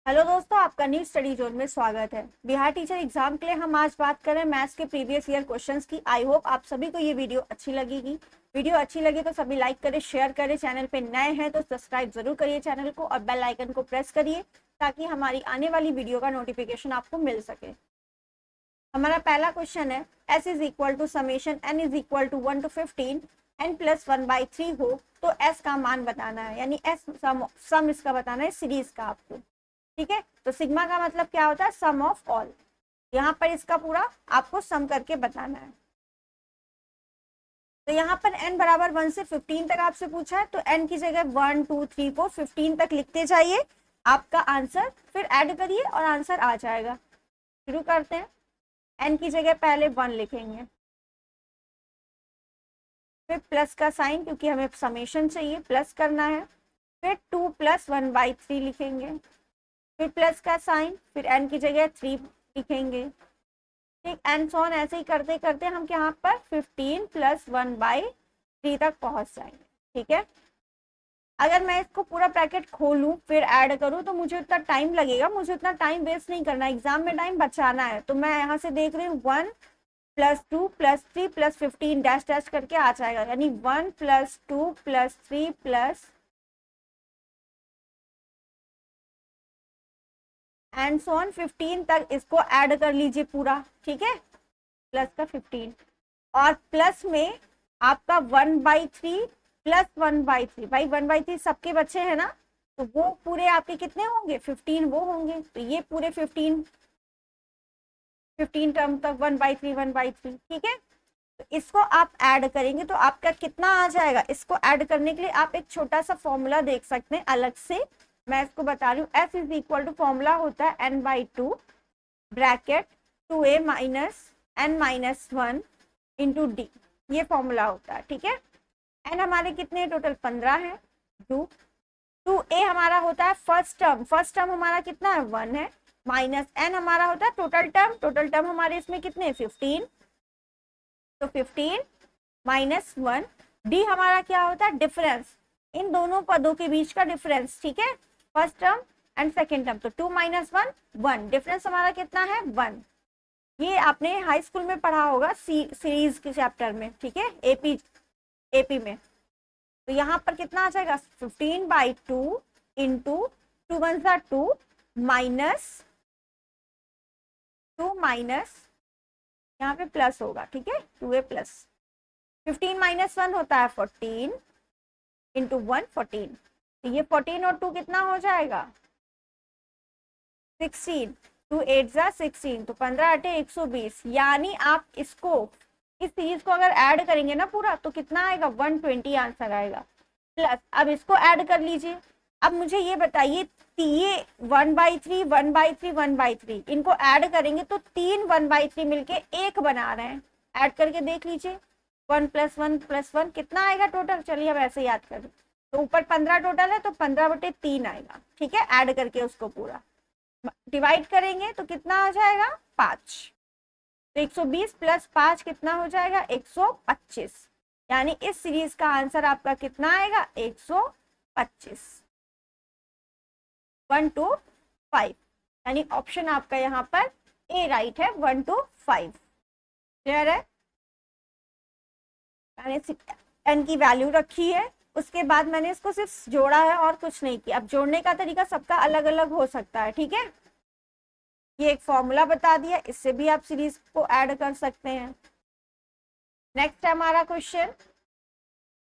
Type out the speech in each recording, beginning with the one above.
Hello दोस्तों, आपका new study zone में स्वागत है। बिहार टीचर एग्जाम के लिए हम आज बात करें मैथ्स के प्रीवियस ईयर क्वेश्चंस की। आई होप आप सभी को ये वीडियो अच्छी लगेगी। वीडियो अच्छी लगी तो सभी लाइक करें, शेयर करें। चैनल पे नए हैं तो सब्सक्राइब जरूर करिए चैनल को और बेल आइकन को प्रेस करिए ताकि हमारी आने वाली वीडियो का नोटिफिकेशन आपको मिल सके। हमारा पहला क्वेश्चन है, S is equal to summation N is equal to 1 to 15 N plus 1/3 हो तो एस का मान बताना है, यानी एस सम इसका बताना है सीरीज का आपको। ठीक है, तो सिग्मा का मतलब क्या होता है? सम ऑफ ऑल। यहाँ पर इसका पूरा आपको सम करके बताना है। तो यहाँ पर n बराबर 1 से 15 तक आपसे पूछा है, तो n की जगह 1 2 3 4 15 तक लिखते जाइए। आपका आंसर फिर ऐड करिए और आंसर आ जाएगा। शुरू करते हैं। n की जगह पहले 1 लिखेंगे, फिर प्लस का साइन क्योंकि हमें समेशन चाहिए, प्लस करना है। फिर 2 + 1/3 लिखेंगे, फिर प्लस का साइन, फिर n की जगह 3 लिखेंगे। ठीक, एंड सो ऑन ऐसे ही करते करते हम यहाँ पर 15 + 1/3 तक पहुंच जाएंगे। ठीक है, अगर मैं इसको पूरा ब्रैकेट खोलूं फिर ऐड करूं तो मुझे उतना टाइम लगेगा। मुझे उतना टाइम वेस्ट नहीं करना, एग्जाम में टाइम बचाना है। तो मैं यहाँ से देख रही हूँ 1 + 2 + 3 + 15 डैश डैश करके आ जाएगा, यानी 1 + 2 + 3 + एंड सो ऑन 15 तक इसको ऐड कर लीजिए पूरा। ठीक है, प्लस का 15 और प्लस में आपका 1/3 + 1/3। भाई 1/3 सबके बच्चे हैं ना, तो वो पूरे आपके कितने होंगे? 15 वो होंगे। तो ये पूरे 15 टर्म तक 1/3 1/3। ठीक है, तो इसको आप ऐड करेंगे तो आपका कितना आ जाएगा? इसको ऐड करने के लिए आप एक छोटा सा फॉर्मूला देख सकते हैं अलग से। मैं इसको बता रही हूँ। S is equal to formula होता है n/2 bracket 2a - n - 1 into D. ये फॉर्मूला होता है। ठीक है, एन हमारे कितने टोटल 15 है, 2 2a हमारा होता है फर्स्ट टर्म। फर्स्ट टर्म हमारा कितना है? 1 है। माइनस n हमारा होता है टोटल टर्म। टोटल टर्म हमारे इसमें कितने? 15। तो 15 - 1। डी हमारा क्या होता है? डिफरेंस, इन दोनों पदों के बीच का डिफरेंस। ठीक है, first term and second term. तो 2 - 1 1, डिफरेंस हमारा कितना है? 1। ये आपने हाई स्कूल में पढ़ा होगा सीरीज के चैप्टर में। ठीक है, एपी में। तो यहाँ पर कितना आ जाएगा? 15/2 इंटू 2 × 1 = 2 माइनस 2 माइनस यहाँ पे प्लस होगा। ठीक है, 2a प्लस 15 - 1 होता है 14 इंटू 1 14। तो ये 14 और 2 कितना हो जाएगा? 16। 2 8 = 16, तो 15 8 120। यानी आप इसको इस सीरीज को अगर ऐड करेंगे ना पूरा तो कितना आएगा? 120 आंसर आएगा। प्लस अब इसको ऐड कर लीजिए। अब मुझे ये बताइए, ये 1/3 1/3 1/3 इनको ऐड करेंगे तो 3 1/3 मिलके एक बना रहे हैं। ऐड करके देख लीजिए, 1 + 1 + 1 कितना आएगा टोटल? चलिए अब ऐसे याद करें। तो ऊपर 15 टोटल है तो 15/3 आएगा। ठीक है, ऐड करके उसको पूरा डिवाइड करेंगे तो कितना आ जाएगा? 5। तो 120 + 5 कितना हो जाएगा? 125। यानी इस सीरीज का आंसर आपका कितना आएगा? 125। 1 to 5, यानी ऑप्शन आपका यहाँ पर ए राइट है, 1 to 5। क्लियर है? मैंने एन की वैल्यू रखी है, उसके बाद मैंने इसको सिर्फ जोड़ा है और कुछ नहीं किया। अब जोड़ने का तरीका सबका अलग अलग हो सकता है। ठीक है, ये एक फॉर्मूला बता दिया, इससे भी आप सीरीज को ऐड कर सकते हैं। नेक्स्ट है हमारा क्वेश्चन,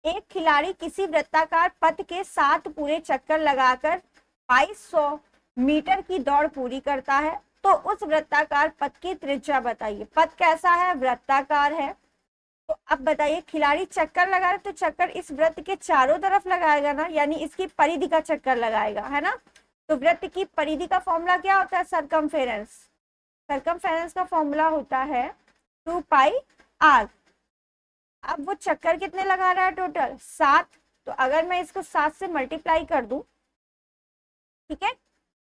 एक खिलाड़ी किसी वृत्ताकार पथ के 7 पूरे चक्कर लगाकर 2200 मीटर की दौड़ पूरी करता है, तो उस वृत्ताकार पथ की त्रिज्या बताइए। पथ कैसा है? वृत्ताकार है। तो अब बताइए, खिलाड़ी चक्कर लगा रहे तो चक्कर इस वृत्त के चारों तरफ लगाएगा ना, यानी इसकी परिधि का चक्कर लगाएगा, है ना। तो वृत्त की परिधि का फॉर्मूला क्या होता है? सरकमफेरेंस। सरकमफेरेंस का फॉर्मूला होता है 2πr। अब वो चक्कर कितने लगा रहा है? टोटल 7। तो अगर मैं इसको 7 से मल्टीप्लाई कर दूं, ठीक है,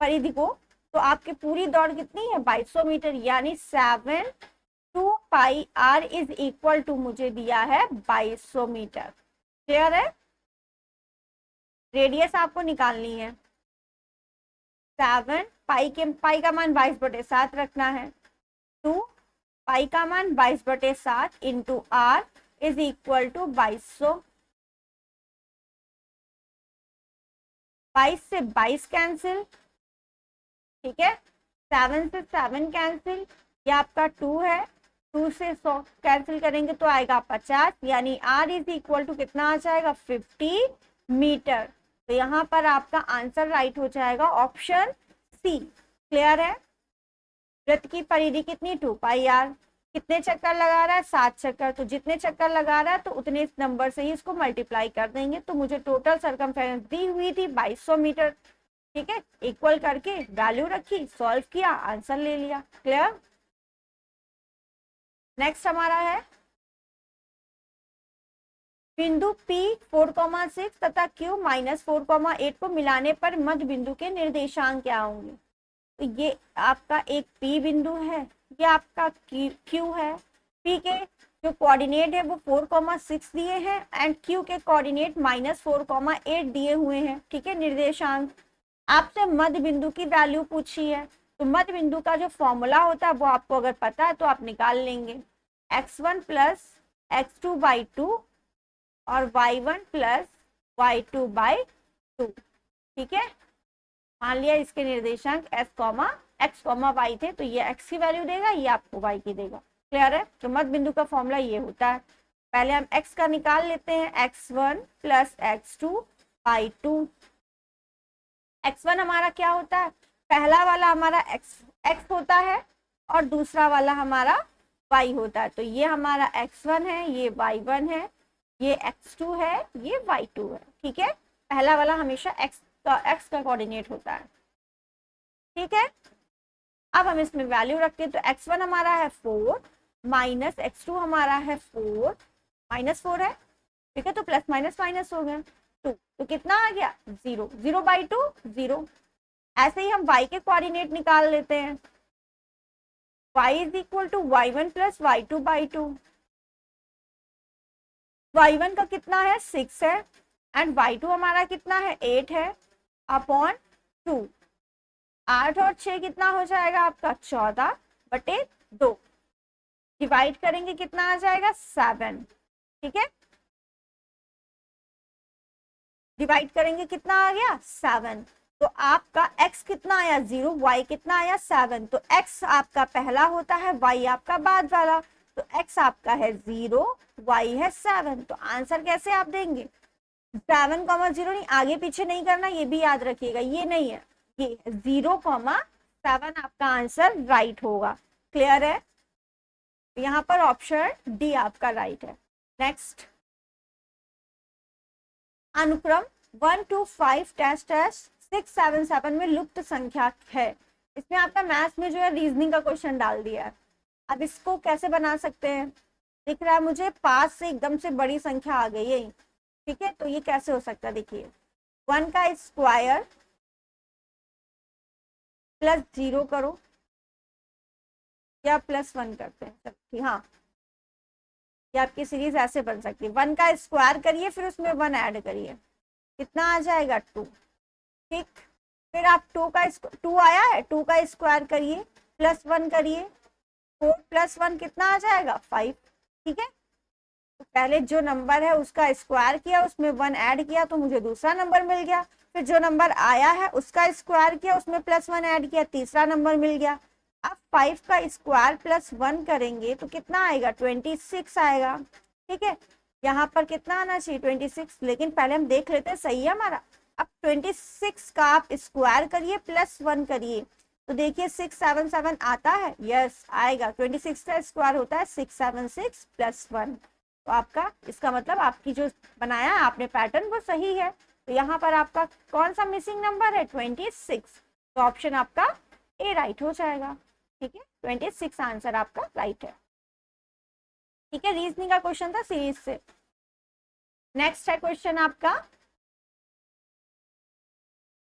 परिधि को, तो आपकी पूरी दौड़ कितनी है? 2200 मीटर, यानी 7 2πr इज इक्वल टू मुझे दिया है 2200 मीटर। क्लियर है? रेडियस आपको निकालनी है। 7 पाई का मान 22/7 रखना है, 2 पाई का मान 22/7 into R is equal to 2200। 22 से 22 कैंसिल, ठीक है, 7 से 7 कैंसिल, ये आपका 2 है, 2 से 100 कैंसिल करेंगे तो आएगा 50, यानी आर इज इक्वल टू कितना आ जाएगा 50 मीटर। तो यहाँ पर आपका आंसर राइट हो जाएगा ऑप्शन सी। क्लियर है? वृत्त की परिधि कितनी 2 पाई आर, कितने चक्कर लगा रहा है 7 चक्कर, तो जितने चक्कर लगा रहा है तो उतने इस नंबर से ही इसको मल्टीप्लाई कर देंगे। तो मुझे टोटल सरकमफेरेंस दी हुई थी 2200 मीटर, ठीक है, इक्वल करके वैल्यू रखी, सॉल्व किया, आंसर ले लिया। क्लियर? नेक्स्ट हमारा है बिंदु P 4,6 तथा Q -4,8 को मिलाने पर मध्य बिंदु के निर्देशांक क्या होंगे? तो ये आपका एक P बिंदु है, ये आपका Q है। P के जो कोऑर्डिनेट है वो 4,6 दिए हैं एंड Q के कोऑर्डिनेट -4,8 दिए हुए हैं, ठीक है, निर्देशांक। आपसे मध्य बिंदु की वैल्यू पूछी है, तो मध्य बिंदु का जो फॉर्मूला होता है वो आपको अगर पता है तो आप निकाल लेंगे, x1 प्लस x2/2 और y1 प्लस y2/2, ठीक है। मान लिया इसके निर्देशांक x, y थे, तो ये x की वैल्यू देगा, ये आपको y की देगा। क्लियर है? तो मध्य बिंदु का फॉर्मूला ये होता है। पहले हम x का निकाल लेते हैं, x1 प्लस x2/2। x1 हमारा क्या होता है, पहला वाला हमारा x होता है और दूसरा वाला हमारा y होता है। तो ये हमारा x1 है, ये y1 है, ये x2 है, ये y2 है, ठीक है। पहला वाला हमेशा x का कोऑर्डिनेट होता है, ठीक है। अब हम इसमें वैल्यू रखते हैं, तो x1 हमारा है 4 माइनस x2 हमारा है 4 -4 है, ठीक है, तो प्लस माइनस माइनस हो गया 2, तो कितना आ गया 0, 0/2 0। ऐसे ही हम y के कोऑर्डिनेट निकाल लेते हैं, y is equal to y1 plus y2/2। y1 का कितना है 6 है एंड y2 हमारा कितना है 8 है अपॉन 2। 8 और 6 कितना हो जाएगा आपका 14/2, डिवाइड करेंगे कितना आ जाएगा 7, ठीक है, डिवाइड करेंगे कितना आ गया 7। तो आपका x कितना आया 0, y कितना आया 7, तो x आपका पहला होता है, y आपका बाद वाला, तो x आपका है 0, y है 7। तो आंसर कैसे आप देंगे 7,0 नहीं, आगे पीछे नहीं करना, ये भी याद रखिएगा, ये नहीं है, ये 0,7 आपका आंसर राइट होगा। क्लियर है? यहाँ पर ऑप्शन डी आपका राइट है। नेक्स्ट, अनुक्रम 1 2 5 डैश डैश 6 7 7 में लुप्त संख्या है। इसमें आपका मैथ्स में जो है रीजनिंग का क्वेश्चन डाल दिया है। अब इसको कैसे बना सकते हैं, दिख रहा है मुझे 5 से एकदम से बड़ी संख्या आ गई है, ठीक है, तो ये कैसे हो सकता है, देखिए 1 का स्क्वायर प्लस 0 करो या +1 करते हैं, हाँ, ये आपकी सीरीज ऐसे बन सकती है, 1 का स्क्वायर करिए फिर उसमें 1 ऐड करिए, कितना आ जाएगा 2, ठीक। फिर आप 2 आया है, 2 का स्क्वायर करिए +1 करिए, 4 + 1 कितना आ जाएगा 5, ठीक है। तो पहले जो नंबर है उसका स्क्वायर किया, उसमें 1 ऐड किया तो मुझे दूसरा नंबर मिल गया, फिर जो नंबर आया है उसका स्क्वायर किया, उसमें +1 ऐड किया, तीसरा नंबर मिल गया। अब 5 का स्क्वायर +1 करेंगे तो कितना आएगा 26 आएगा, ठीक है। यहाँ पर कितना आना चाहिए 26, लेकिन पहले हम देख लेते हैं सही है हमारा। अब 26 का आप स्क्वायर करिए +1 करिए, तो देखिए 6 7 7 आता है, यस आएगा, 26 का स्क्वायर होता है 6 7 6 +1। तो आपका इसका मतलब आपकी जो बनाया आपने पैटर्न वो सही है। तो यहाँ पर आपका कौन सा मिसिंग नंबर है 26, तो ऑप्शन आपका ए राइट हो जाएगा, ठीक है, 26 आंसर आपका राइट है, ठीक है। रीजनिंग का क्वेश्चन था सीरीज से। नेक्स्ट है क्वेश्चन आपका,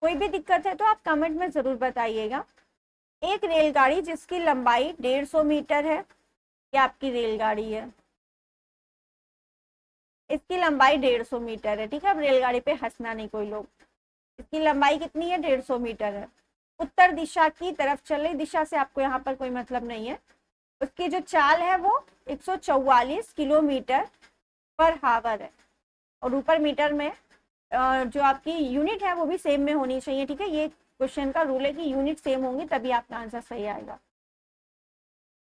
कोई भी दिक्कत है तो आप कमेंट में जरूर बताइएगा। एक रेलगाड़ी जिसकी लंबाई 150 मीटर है, ये आपकी रेलगाड़ी है, इसकी लंबाई 150 मीटर है, ठीक है। अब रेलगाड़ी पे हंसना नहीं कोई लोग, इसकी लंबाई कितनी है 150 मीटर है। उत्तर दिशा की तरफ चल रही, दिशा से आपको यहाँ पर कोई मतलब नहीं है, उसकी जो चाल है वो 144 किलोमीटर पर हावर है। और ऊपर मीटर में जो आपकी यूनिट है वो भी सेम में होनी चाहिए, ठीक है। ये क्वेश्चन का रूल है कि यूनिट सेम होंगी तभी आपका आंसर सही आएगा।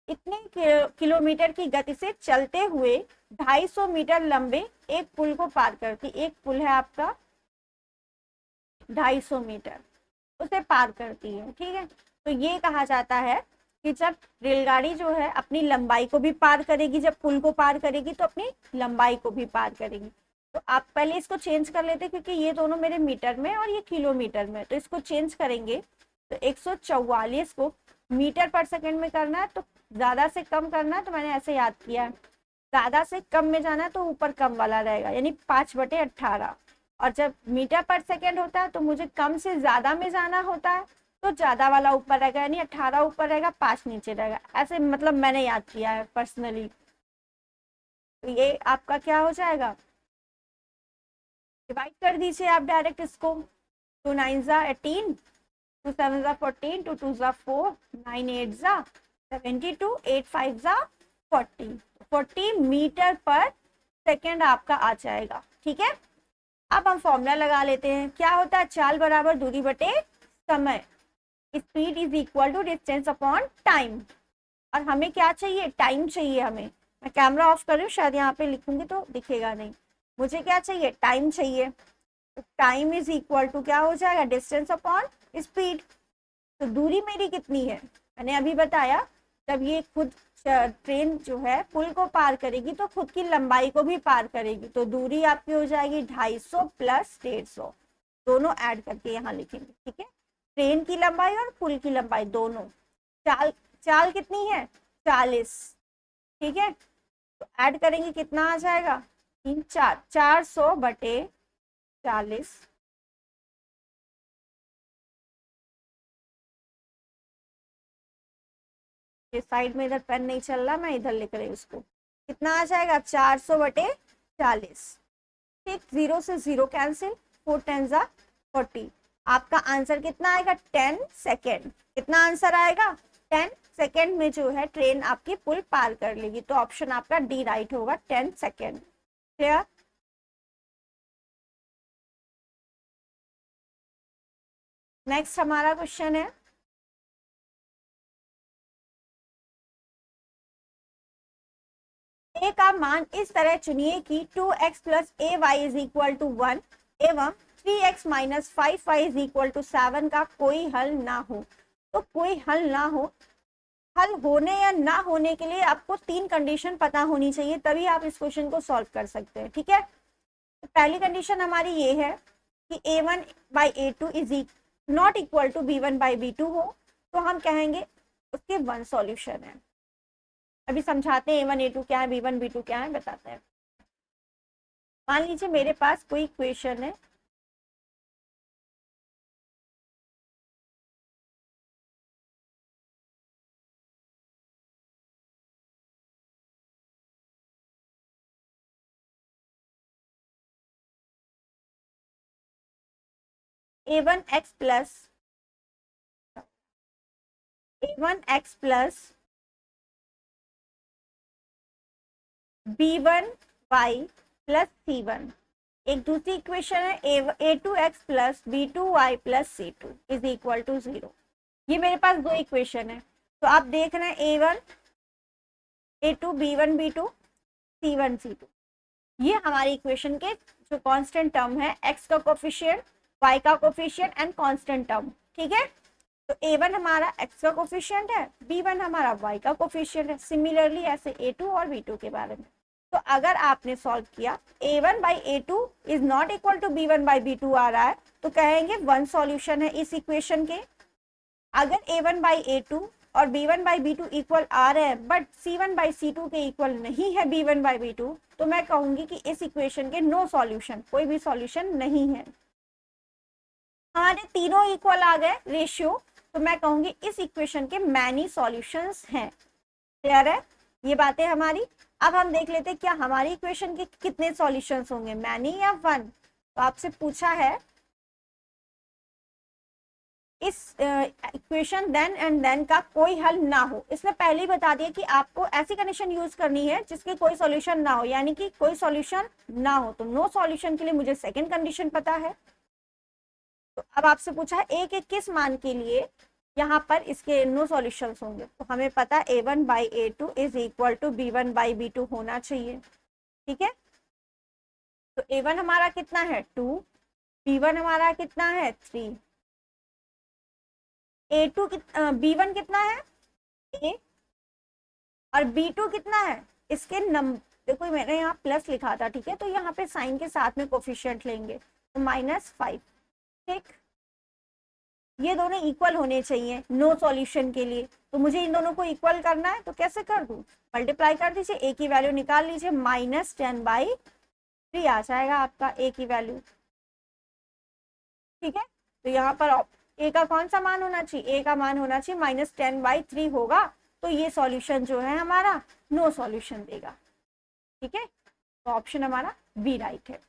इतने किलोमीटर की गति से चलते हुए 250 मीटर लंबे एक पुल को पार करती, एक पुल है आपका 250 मीटर, उसे पार करती है, ठीक है। तो ये कहा जाता है कि जब रेलगाड़ी जो है अपनी लंबाई को भी पार करेगी, जब पुल को पार करेगी तो अपनी लंबाई को भी पार करेगी। तो आप पहले इसको चेंज कर लेते क्योंकि ये दोनों मेरे मीटर में और ये किलोमीटर में, तो इसको चेंज करेंगे। तो 144 को मीटर पर सेकंड में करना है तो ज्यादा से कम करना है, तो मैंने ऐसे याद किया है। ज्यादा से कम में जाना है तो ऊपर कम वाला रहेगा, यानी 5/18। और जब मीटर पर सेकंड होता है तो मुझे कम से ज्यादा में जाना होता है, तो ज्यादा वाला ऊपर रहेगा, यानी 18 ऊपर रहेगा, 5 नीचे रहेगा। ऐसे मतलब मैंने याद किया है पर्सनली। तो ये आपका क्या हो जाएगा, डिवाइड कर दीजिए आप डायरेक्ट इसको। 2 9 जा 18, 2 7 जा 14, 2 2 जा 4, 9 8 जा 72, 8 5 जा 40, 40 मीटर पर सेकेंड आपका आ जाएगा, ठीक है। अब हम फॉर्मूला लगा लेते हैं। क्या होता है, चाल बराबर दूरी बटे समय, speed is equal to distance upon time. और हमें क्या चाहिए, टाइम चाहिए हमें। मैं कैमरा ऑफ कर रही हूँ, शायद यहाँ पे लिखूंगी तो दिखेगा नहीं। मुझे क्या चाहिए, टाइम चाहिए। तो टाइम इज इक्वल टू क्या हो जाएगा, डिस्टेंस अपॉन स्पीड। तो दूरी मेरी कितनी है, मैंने अभी बताया, जब ये खुद ट्रेन जो है पुल को पार करेगी तो खुद की लंबाई को भी पार करेगी, तो दूरी आपकी हो जाएगी 250 प्लस 150, दोनों ऐड करके यहाँ लिखेंगे, ठीक है। ट्रेन की लंबाई और पुल की लंबाई दोनों। चाल चाल कितनी है, 40, ठीक है। तो ऐड करेंगे कितना आ जाएगा, 3 4, 400/40। ये साइड में इधर पेन नहीं चल रहा, मैं इधर लिख रही हूँ उसको। कितना आ जाएगा, 400/40। ठीक, 0 से 0 कैंसिल, 4 10 जा 40। आपका आंसर कितना आएगा, 10 सेकेंड। कितना आंसर आएगा, 10 सेकेंड में जो है ट्रेन आपकी पुल पार कर लेगी। तो ऑप्शन आपका डी राइट होगा, 10 सेकेंड। क्लियर। नेक्स्ट हमारा क्वेश्चन है, ए का मान इस तरह चुनिए कि 2x plus A Y is equal to 1 एवं 3x minus 5y is equal to 7 का कोई हल ना हो। तो कोई हल ना हो, हल होने या ना होने के लिए आपको 3 कंडीशन पता होनी चाहिए, तभी आप इस क्वेश्चन को सॉल्व कर सकते हैं, ठीक है। तो पहली कंडीशन हमारी ये है कि a1/a2 is not equal to b1/b2 हो, तो हम कहेंगे उसके 1 सॉल्यूशन है। अभी समझाते हैं a1 a2 क्या है, b1 b2 क्या है, बताते हैं। मान लीजिए मेरे पास कोई इक्वेशन है, a1x plus b1y plus c1। एक दूसरी इक्वेशन है a2x plus b2y plus c2 is equal to 0। ये मेरे पास दो इक्वेशन है, तो आप देख रहे हैं a1 a2 b1 b2 c1 c2। ये हमारी इक्वेशन के जो कांस्टेंट टर्म है, x का कोफिशिएंट, y का कोफिशिएंट एंड कांस्टेंट टर्म, ठीक है। तो a1 हमारा x का कोफिशिएंट है, b1 हमारा y का कोफिशिएंट है। सिमिलरली ऐसे a2 और b2 के बारे में। तो अगर आपने सॉल्व किया a1/a2 is not equal to b1/b2 आ रहा है, तो कहेंगे 1 सॉल्यूशन है इस इक्वेशन के। अगर a1/a2 और b1/b2 इक्वल आ रहे हैं बट c1/c2 के इक्वल नहीं है b1/b2, तो मैं कहूंगी कि इस इक्वेशन के नो सॉल्यूशन, कोई भी सॉल्यूशन नहीं है। हमारे तीनों इक्वल आ गए रेशियो, तो मैं कहूंगी इस इक्वेशन के मैनी सॉल्यूशंस हैं। क्लियर है ये बातें हमारी। अब हम देख लेते हैं क्या हमारी इक्वेशन के कितने सॉल्यूशंस होंगे, मैनी या 1। तो आपसे पूछा है इस इक्वेशन देन एंड देन का कोई हल ना हो। इसने पहले ही बता दिया कि आपको ऐसी कंडीशन यूज करनी है जिसके कोई सॉल्यूशन ना हो, यानी कि कोई सॉल्यूशन ना हो। तो नो सॉल्यूशन के लिए मुझे सेकंड कंडीशन पता है। तो अब आपसे पूछा है ए के किस मान के लिए यहाँ पर इसके नो सॉल्यूशंस होंगे, तो हमें पता a1/a2 is equal to b1/b2 होना चाहिए। ठीक है, तो a1 हमारा कितना है 2, b1 हमारा कितना है 3, a2 b1 कितना है a, और b2 कितना है इसके नंबर। देखो मैंने यहाँ प्लस लिखा था, ठीक है, तो यहाँ पे साइन के साथ में कोफिशिएंट लेंगे, तो -5। ठीक, ये दोनों इक्वल होने चाहिए नो सॉल्यूशन के लिए। तो मुझे इन दोनों को इक्वल करना है, तो कैसे कर दूं, मल्टीप्लाई कर दीजिए, ए की वैल्यू निकाल लीजिए, -10/3 आ जाएगा आपका ए की वैल्यू। ठीक है, तो यहाँ पर ए का कौन सा मान होना चाहिए, ए का मान होना चाहिए -10/3 होगा। तो ये सॉल्यूशन जो है हमारा नो सॉल्यूशन देगा। ठीक है, तो ऑप्शन हमारा बी राइट है।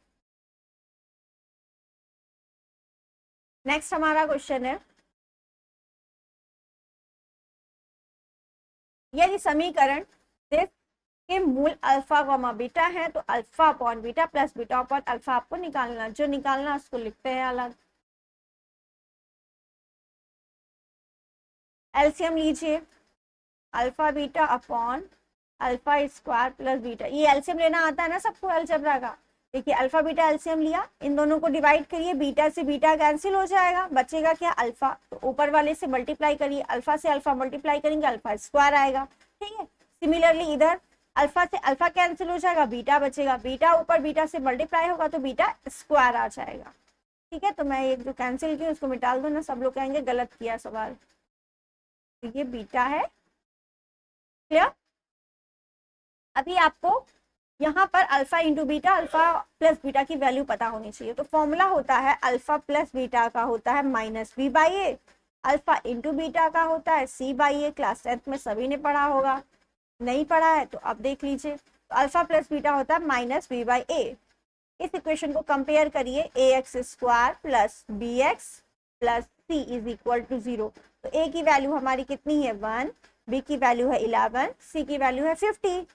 नेक्स्ट हमारा क्वेश्चन है, यदि समीकरण के मूल अल्फा कॉमा बीटा है तो alpha upon beta plus beta upon alpha आपको निकालना, जो निकालना उसको लिखते हैं अलग। एलसीएम लीजिए, alpha beta upon alpha square plus beta, ये एलसीएम लेना आता है ना सबको अलजेब्रा का। देखिए अल्फा बीटा एलसीएम लिया, इन दोनों को डिवाइड करिए, बीटा से बीटा कैंसिल हो जाएगा, बचेगा क्या अल्फा, तो ऊपर वाले से मल्टीप्लाई करिए, अल्फा से अल्फा मल्टीप्लाई करेंगे अल्फा स्क्वायर आएगा। ठीक है, सिमिलरली इधर अल्फा से अल्फा कैंसिल हो जाएगा, बीटा बचेगा, बीटा ऊपर बीटा से मल्टीप्लाई होगा तो बीटा स्क्वायर आ जाएगा। ठीक है, तो मैं ये जो कैंसिल किया उसको मिटाल दो ना, सब लोग कहेंगे गलत किया सवाल। तो ये बीटा है, क्लियर। अभी आपको यहाँ पर alpha into beta, alpha plus beta की वैल्यू पता होनी चाहिए। तो फॉर्मूला होता है अल्फा प्लस बीटा का होता है -b/a, अल्फा इंटू बीटा का होता है c/a। क्लास 10th में सभी ने पढ़ा होगा, नहीं पढ़ा है तो अब देख लीजिए। तो अल्फा प्लस बीटा होता है -b/a। इस इक्वेशन को कंपेयर करिए, ax² plus bx plus c is equal to 0। तो a की वैल्यू हमारी कितनी है 1, b की वैल्यू है 11, c की वैल्यू है 50।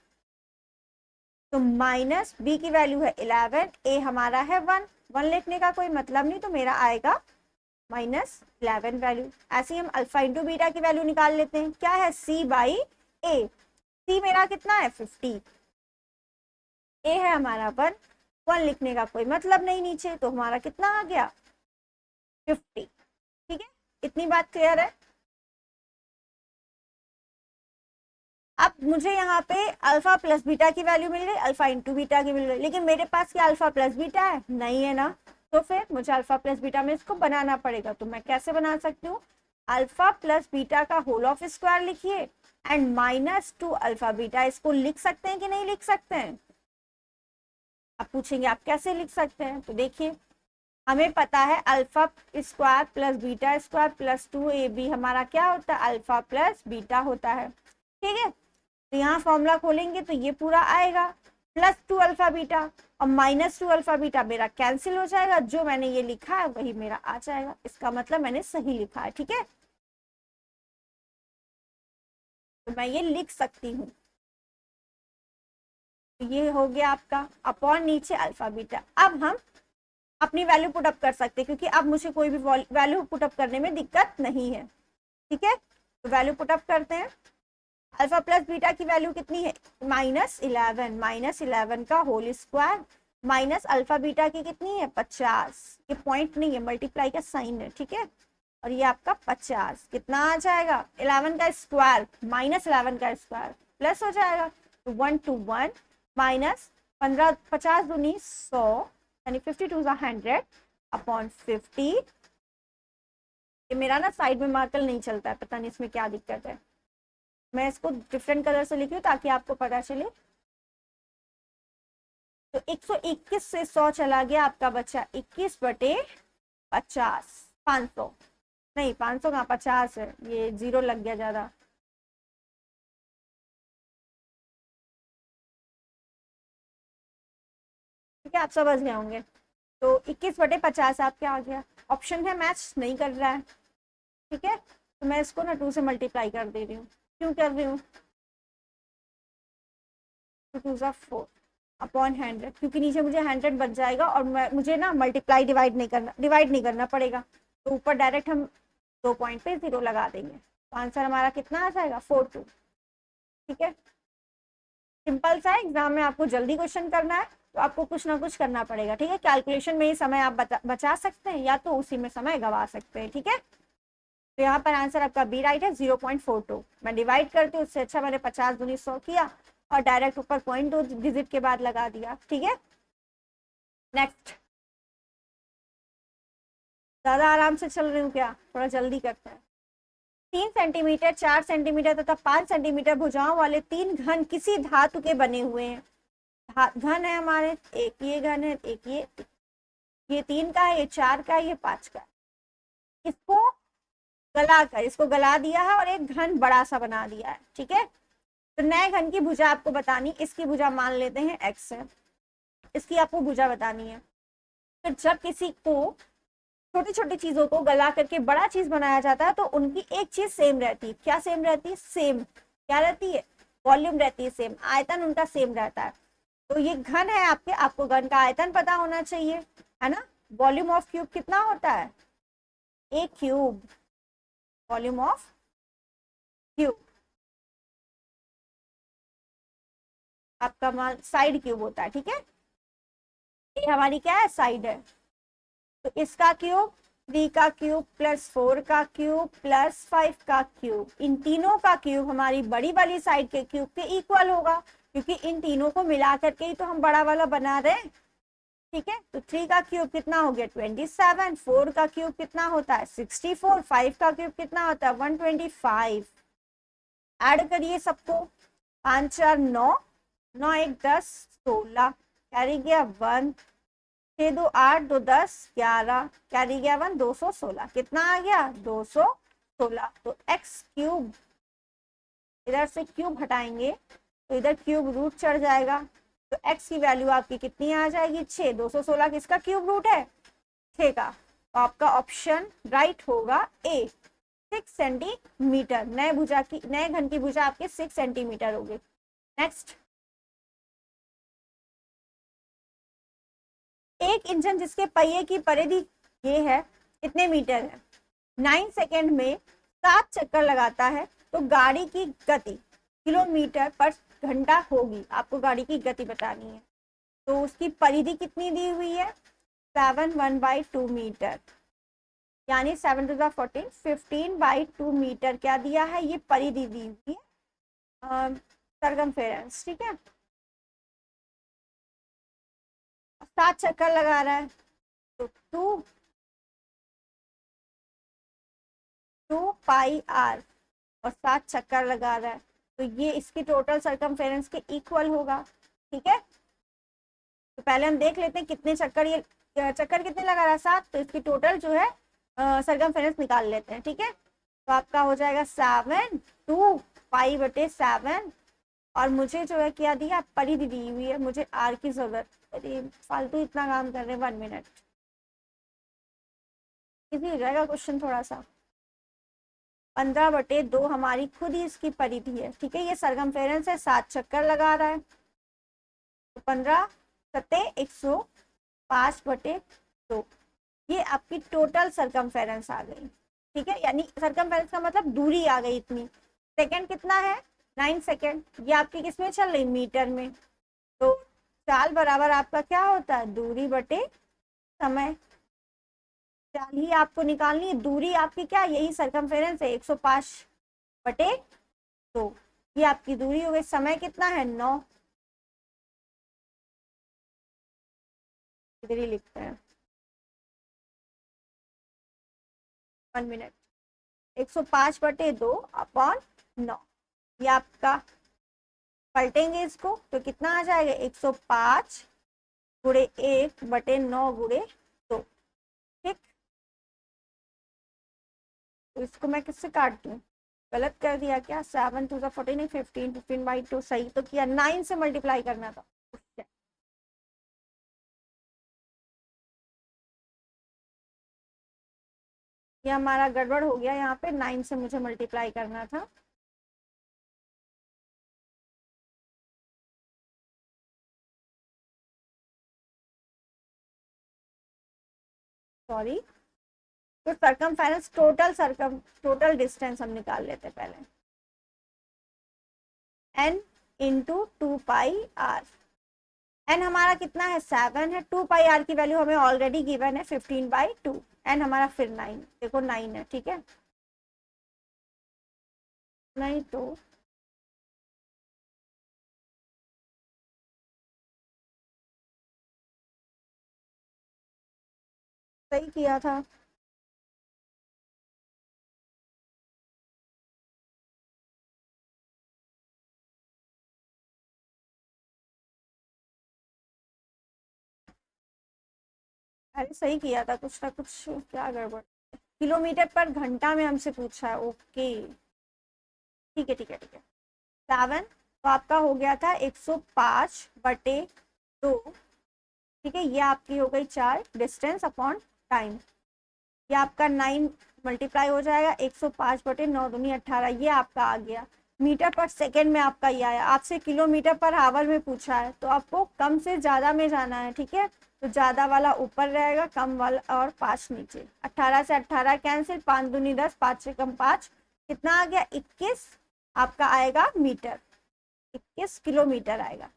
तो माइनस बी की वैल्यू है 11, ए हमारा है 1, 1 लिखने का कोई मतलब नहीं, तो मेरा आएगा -11 वैल्यू। ऐसे ही हम अल्फा इंटू बीटा की वैल्यू निकाल लेते हैं, क्या है c/a, c मेरा कितना है 50, ए है हमारा 1, 1 लिखने का कोई मतलब नहीं नीचे, तो हमारा कितना आ गया 50। ठीक है, इतनी बात क्लियर है। अब मुझे यहाँ पे अल्फा प्लस बीटा की वैल्यू मिल गई, अल्फा इंटू बीटा की मिल गई, लेकिन मेरे पास क्या अल्फा प्लस बीटा है, नहीं है ना। तो फिर मुझे अल्फा प्लस बीटा में इसको बनाना पड़ेगा। तो मैं कैसे बना सकती हूँ, अल्फा प्लस बीटा का होल ऑफ स्क्वायर लिखिए एंड -2 अल्फा बीटा, इसको लिख सकते हैं कि नहीं लिख सकते हैं। आप पूछेंगे आप कैसे लिख सकते हैं, तो देखिए हमें पता है alpha square plus beta square plus 2ab हमारा क्या होता है, अल्फा प्लस बीटा होता है। ठीक है, तो यहाँ फॉर्मूला खोलेंगे तो ये पूरा आएगा +2 अल्फा बीटा और -2 अल्फा बीटा मेरा कैंसिल हो जाएगा, जो मैंने ये लिखा है वही मेरा आ जाएगा, इसका मतलब मैंने सही लिखा है। ठीक है, तो मैं ये लिख सकती हूँ। तो ये हो गया आपका अपॉन नीचे अल्फा बीटा। अब हम अपनी वैल्यू पुटअप कर सकते हैं, क्योंकि अब मुझे कोई भी वैल्यू पुटअप करने में दिक्कत नहीं है। ठीक है, तो वैल्यू पुटअप करते हैं। अल्फा प्लस बीटा की वैल्यू कितनी है -11, -11 का whole square minus alpha beta की कितनी है 50, ये पॉइंट नहीं है मल्टीप्लाई का साइन है। ठीक है, और ये आपका 50 कितना आ जाएगा 11 का स्क्वायर -11 का स्क्वायर प्लस हो जाएगा, तो 1 to 1 माइनस 15 50 दूनी 100 यानी 52 100 अपॉन 50। ये मेरा ना साइड में मार्कर नहीं चलता है, पता नहीं इसमें क्या दिक्कत है, मैं इसको डिफरेंट कलर से लिखी हूँ ताकि आपको पता चले। तो 121 से 100 चला गया, आपका बचा 21/50, 500 नहीं 500 कहाँ 50 है, ये 0 लग गया ज्यादा। ठीक है, आप समझ गए होंगे। तो 21/50 आपके आ गया, ऑप्शन है मैच नहीं कर रहा है। ठीक है, तो मैं इसको ना 2 से मल्टीप्लाई कर दे रही हूँ। क्यों कर रही हूँ? 2 2 4 अपॉन 100, क्योंकि नीचे मुझे 100 बच जाएगा और मुझे ना मल्टीप्लाई डिवाइड नहीं करना पड़ेगा। तो ऊपर डायरेक्ट हम 2 पॉइंट पे 0 लगा देंगे, तो आंसर हमारा कितना आ जाएगा? 42। ठीक है, सिंपल सा एग्जाम में आपको जल्दी क्वेश्चन करना है तो आपको कुछ ना कुछ करना पड़ेगा। ठीक है, कैलकुलेशन में ही समय आप बचा सकते हैं या तो उसी में समय गवा सकते हैं। ठीक है, तो यहाँ पर आंसर आपका बी राइट है, 0.42। मैं डिवाइड करती हूँ, उससे अच्छा मैंने 50 दूनी 100 किया और डायरेक्ट ऊपर पॉइंट 2 डिजिट के बाद लगा दिया। ठीक है, नेक्स्ट। ज्यादा आराम से चल रही हूँ क्या? थोड़ा जल्दी करते हैं। 3 सेंटीमीटर, 4 सेंटीमीटर तथा 5 सेंटीमीटर भुजाओं वाले 3 घन किसी धातु के बने हुए हैं। घन है हमारे, एक ये घन है, एक ये 3 का है, ये 4 का है, ये 5 का है। इसको इसको गला दिया है और एक घन बड़ा सा बना दिया है। ठीक है, तो नए घन की भुजा आपको बतानी, इसकी भुजा मान लेते हैं x है, इसकी आपको भुजा बतानी है। तो जब किसी को छोटी छोटी चीजों को गला करके बड़ा चीज बनाया जाता है तो उनकी एक चीज सेम रहती है। क्या सेम रहती है? सेम क्या रहती है? वॉल्यूम रहती है सेम, आयतन उनका सेम रहता है। तो ये घन है आपके, आपको घन का आयतन पता होना चाहिए, है ना। वॉल्यूम ऑफ क्यूब कितना होता है? एक क्यूब, वॉल्यूम ऑफ क्यूब आपका मान साइड क्यूब होता है। ठीक है, ये हमारी क्या है? साइड है। तो इसका क्यूब 3 का क्यूब प्लस 4 का क्यूब प्लस 5 का क्यूब, इन तीनों का क्यूब हमारी बड़ी वाली साइड के क्यूब के इक्वल होगा, क्योंकि इन तीनों को मिला करके ही तो हम बड़ा वाला बना रहे हैं। ठीक है, तो 3 का क्यूब कितना हो गया? 27। 4 का क्यूब कितना होता है? 64। 5 का क्यूब कितना होता है? 125। ऐड करिए सबको, 5 4 9, 9 1 10, 16 कैरी गया 1, 6 2 8, 2 10 11 कैरी गया 1, 216। कितना आ गया? 216। तो एक्स क्यूब, इधर से क्यूब हटाएंगे तो इधर क्यूब रूट चढ़ जाएगा, तो x की वैल्यू आपकी कितनी आ जाएगी? 6। 216 किसका क्यूब रूट है? 6 का। तो आपका ऑप्शन राइट होगा ए, 6 सेंटीमीटर। नए घन की भुजा आपके 6 सेंटीमीटर होगी। नेक्स्ट, एक इंजन जिसके पहिए की परिधि ये है, कितने मीटर है? 9 सेकेंड में 7 चक्कर लगाता है तो गाड़ी की गति किलोमीटर पर घंटा होगी। आपको गाड़ी की गति बतानी है, तो उसकी परिधि कितनी दी हुई है? 7 1/2 मीटर, यानी 7 to the 14, 15/2 मीटर क्या दिया है? ये परिधि दी हुई है, सरकमफेरेंस। ठीक है, 7 चक्कर लगा रहा है तो 2 पाई आर, और 7 चक्कर लगा रहा है तो ये इसकी टोटल सरकमफेरेंस के इक्वल होगा। ठीक है, तो पहले हम देख लेते हैं कितने चक्कर, ये चक्कर कितने लगा रहा है? 7, तो इसकी टोटल जो है सरकमफेरेंस निकाल लेते हैं। ठीक है, तो आपका हो जाएगा 7 2 पाई बटे 7, और मुझे जो है क्या दिया? परिधि दी हुई है, मुझे आर की जरूरत। अरे फालतू इतना काम कर रहे हैं, 1 मिनट, इजी हो जाएगा क्वेश्चन थोड़ा सा। 15/2 हमारी खुद ही इसकी परिधि है। ठीक है, ये सरकमफेरेंस है, 7 चक्कर लगा रहा है, तो 15 सत्ते 105/2, ये आपकी टोटल सरकमफेरेंस आ गई। ठीक है, यानी सरकमफेरेंस का मतलब दूरी आ गई इतनी। सेकंड कितना है? 9 सेकंड। ये आपकी किसमें चल रही? मीटर में। तो चाल बराबर आपका क्या होता है? दूरी बटे समय। चाल ही आपको निकालनी है, दूरी आपकी क्या? यही सरकमफेरेंस है, 105/2, ये आपकी दूरी हो गई। समय कितना है? 9। इधर ही लिखते हैं, 1 मिनट। 105/2 अपॉन 9, ये आपका, पलटेंगे इसको तो कितना आ जाएगा? 105 गुणे 1/9 गुणे 2। ठीक, तो इसको मैं किससे काट दूं? गलत कर दिया क्या? 7 2 14, 15, 15/2 सही तो किया, 9 से मल्टीप्लाई करना था। ये हमारा गड़बड़ हो गया, यहाँ पे 9 से मुझे मल्टीप्लाई करना था। सॉरी। तो सरकमफेरेंस, टोटल डिस्टेंस हम निकाल लेते पहले। n into 2πr। n हमारा कितना है 7 है, 2πr की वैल्यू हमें ऑलरेडी गिवन है 15/2। n हमारा फिर 9, देखो 9 है, ठीक है। नहीं तो सही किया था। अरे सही किया था, कुछ ना कुछ क्या गड़बड़। किलोमीटर पर घंटा में हमसे पूछा है, ओके ठीक है ठीक है ठीक है। 7, तो आपका हो गया था 105/2, ठीक है। ये आपकी हो गई 4 डिस्टेंस अपॉन टाइम। ये आपका 9 मल्टीप्लाई हो जाएगा 105/9 दूनी 18, ये आपका आ गया। मीटर पर सेकेंड में आपका ये आया। आपसे किलोमीटर पर आवर में पूछा है, तो आपको कम से ज्यादा में जाना है, ठीक है। तो ज्यादा वाला ऊपर रहेगा, कम वाला और 5 नीचे। 18 से 18 कैंसिल, 5 दूनी 10, 5 से कम 5, कितना आ गया 21 आपका आएगा मीटर, 21 किलोमीटर आएगा,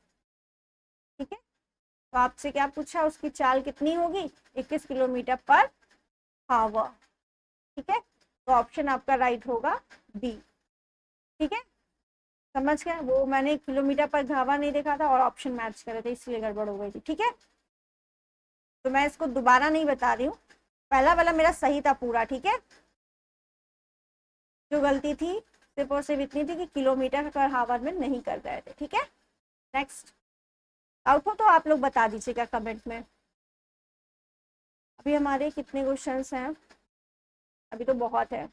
ठीक है। तो आपसे क्या पूछा, उसकी चाल कितनी होगी, 21 किलोमीटर पर आवर, ठीक है। तो ऑप्शन आपका राइट होगा बी, ठीक है। समझ गया, वो मैंने किलोमीटर पर घावा नहीं देखा था और ऑप्शन मैच करे थे, इसलिए गड़बड़ हो गई थी, ठीक है। तो मैं इसको दोबारा नहीं बता रही हूँ, पहला वाला मेरा सही था पूरा, ठीक है। जो गलती थी सिर्फ और सिर्फ इतनी थी कि किलोमीटर पर हावर में नहीं कर रहे थे, ठीक है। नेक्स्ट आउट हो तो आप लोग बता दीजिएगा कमेंट में। अभी हमारे कितने क्वेश्चंस हैं, अभी तो बहुत है,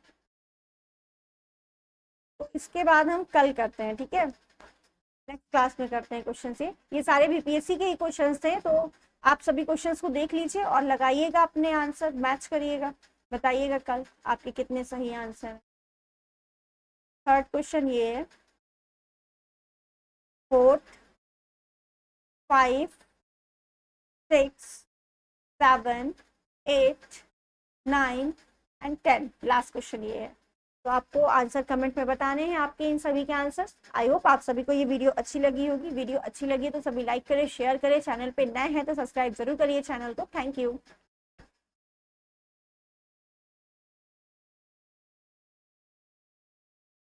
तो इसके बाद हम कल करते हैं, ठीक है। नेक्स्ट क्लास में करते हैं क्वेश्चन से। ये सारे बीपीएससी के ही क्वेश्चंस थे, तो आप सभी क्वेश्चंस को देख लीजिए और लगाइएगा अपने आंसर, मैच करिएगा, बताइएगा कल आपके कितने सही आंसर हैं। थर्ड क्वेश्चन ये है, 4, 5, 6, 7, 8, 9 एंड 10, लास्ट क्वेश्चन ये है। तो आपको आंसर कमेंट में बताने हैं आपके इन सभी के आंसर्स। आई होप आप सभी को ये वीडियो अच्छी लगी होगी। वीडियो अच्छी लगी तो सभी लाइक करें, शेयर करें, चैनल पे नए हैं तो सब्सक्राइब जरूर करिए चैनल को। Thank you.